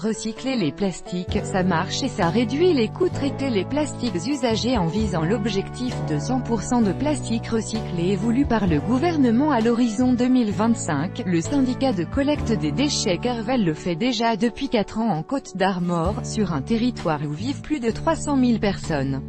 Recycler les plastiques, ça marche et ça réduit les coûts. Traiter les plastiques usagés en visant l'objectif de 100% de plastique recyclé voulu par le gouvernement à l'horizon 2025, le syndicat de collecte des déchets Kerval le fait déjà depuis 4 ans en Côte d'Armor, sur un territoire où vivent plus de 300 000 personnes.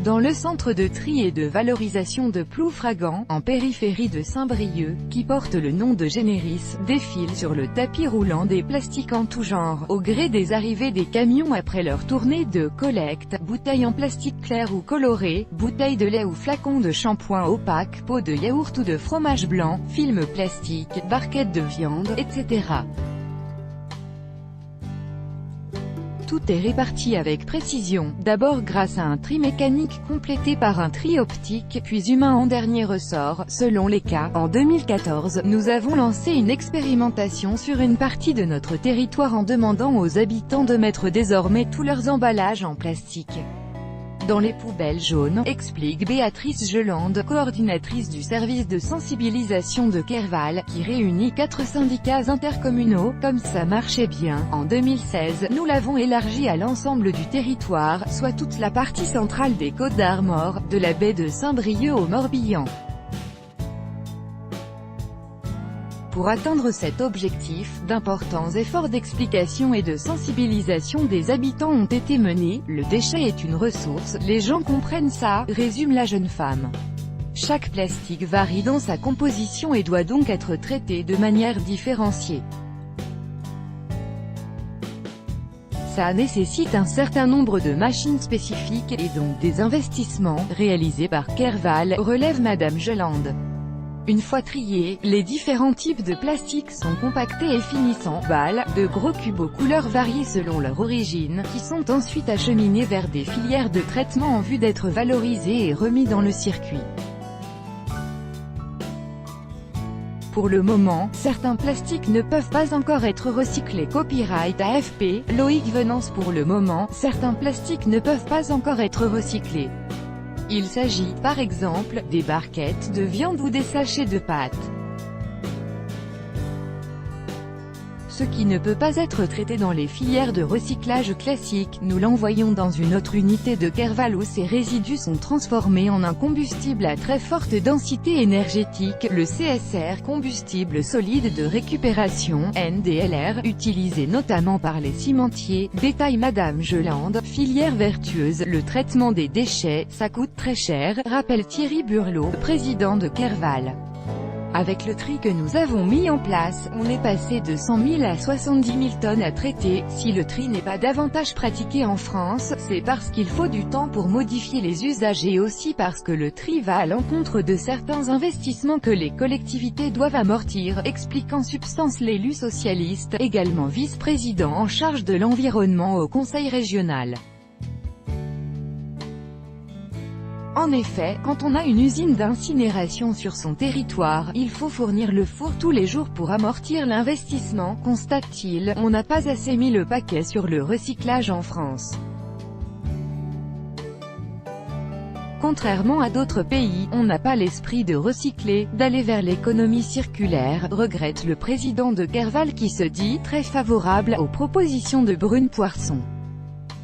Dans le centre de tri et de valorisation de Ploufragan, en périphérie de Saint-Brieuc, qui porte le nom de Généris, défilent sur le tapis roulant des plastiques en tout genre, au gré des arrivées des camions après leur tournée de collecte, bouteilles en plastique clair ou coloré, bouteilles de lait ou flacons de shampoing opaques, pots de yaourt ou de fromage blanc, films plastiques, barquettes de viande, etc. Tout est réparti avec précision, d'abord grâce à un tri mécanique complété par un tri optique, puis humain en dernier ressort, selon les cas. En 2014, nous avons lancé une expérimentation sur une partie de notre territoire en demandant aux habitants de mettre désormais tous leurs emballages en plastique dans les poubelles jaunes, explique Béatrice Gelande, coordinatrice du service de sensibilisation de Kerval, qui réunit 4 syndicats intercommunaux. Comme ça marchait bien, en 2016, nous l'avons élargi à l'ensemble du territoire, soit toute la partie centrale des Côtes d'Armor, de la baie de Saint-Brieuc au Morbihan. Pour atteindre cet objectif, d'importants efforts d'explication et de sensibilisation des habitants ont été menés. Le déchet est une ressource, les gens comprennent ça, résume la jeune femme. Chaque plastique varie dans sa composition et doit donc être traité de manière différenciée. Ça nécessite un certain nombre de machines spécifiques, et donc des investissements, réalisés par Kerval, relève Madame Gelande. Une fois triés, les différents types de plastique sont compactés et finissent en balles, de gros cubes aux couleurs variées selon leur origine, qui sont ensuite acheminés vers des filières de traitement en vue d'être valorisés et remis dans le circuit. Pour le moment, certains plastiques ne peuvent pas encore être recyclés. Copyright AFP, Loïc Venance. Pour le moment, certains plastiques ne peuvent pas encore être recyclés. Il s'agit, par exemple, des barquettes de viande ou des sachets de pâtes. Ce qui ne peut pas être traité dans les filières de recyclage classiques, nous l'envoyons dans une autre unité de Kerval où ces résidus sont transformés en un combustible à très forte densité énergétique, le CSR, combustible solide de récupération, NDLR, utilisé notamment par les cimentiers, détaille Madame Gelande. Filière vertueuse, le traitement des déchets, ça coûte très cher, rappelle Thierry Burlot, président de Kerval. Avec le tri que nous avons mis en place, on est passé de 100 000 à 70 000 tonnes à traiter. Si le tri n'est pas davantage pratiqué en France, c'est parce qu'il faut du temps pour modifier les usages et aussi parce que le tri va à l'encontre de certains investissements que les collectivités doivent amortir, explique en substance l'élu socialiste, également vice-président en charge de l'environnement au Conseil régional. En effet, quand on a une usine d'incinération sur son territoire, il faut fournir le four tous les jours pour amortir l'investissement, constate-t-il. On n'a pas assez mis le paquet sur le recyclage en France. Contrairement à d'autres pays, on n'a pas l'esprit de recycler, d'aller vers l'économie circulaire, regrette le président de Kerval qui se dit très favorable aux propositions de Brune Poirson.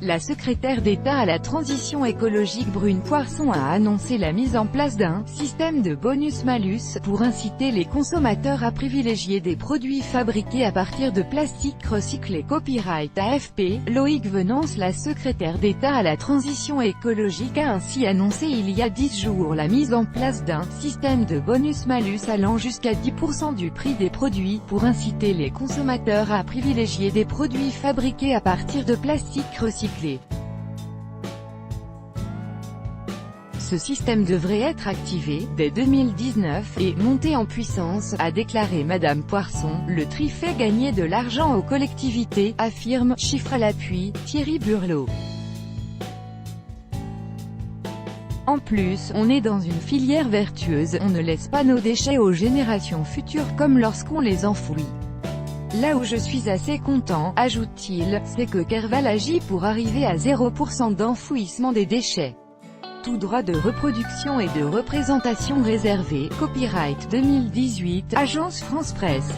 La secrétaire d'État à la transition écologique Brune Poirson a annoncé la mise en place d'un système de bonus-malus pour inciter les consommateurs à privilégier des produits fabriqués à partir de plastique recyclé. Copyright AFP, Loïc Venance. La secrétaire d'État à la transition écologique a ainsi annoncé il y a 10 jours la mise en place d'un système de bonus-malus allant jusqu'à 10% du prix des produits, pour inciter les consommateurs à privilégier des produits fabriqués à partir de plastique recyclé. Ce système devrait être activé dès 2019 et monter en puissance, a déclaré Madame Poirson. Le tri fait gagner de l'argent aux collectivités, affirme, chiffre à l'appui, Thierry Burlot. En plus, on est dans une filière vertueuse, on ne laisse pas nos déchets aux générations futures comme lorsqu'on les enfouit. Là où je suis assez content, ajoute-t-il, c'est que Kerval agit pour arriver à 0% d'enfouissement des déchets. Tout droit de reproduction et de représentation réservé. Copyright 2018, Agence France Presse.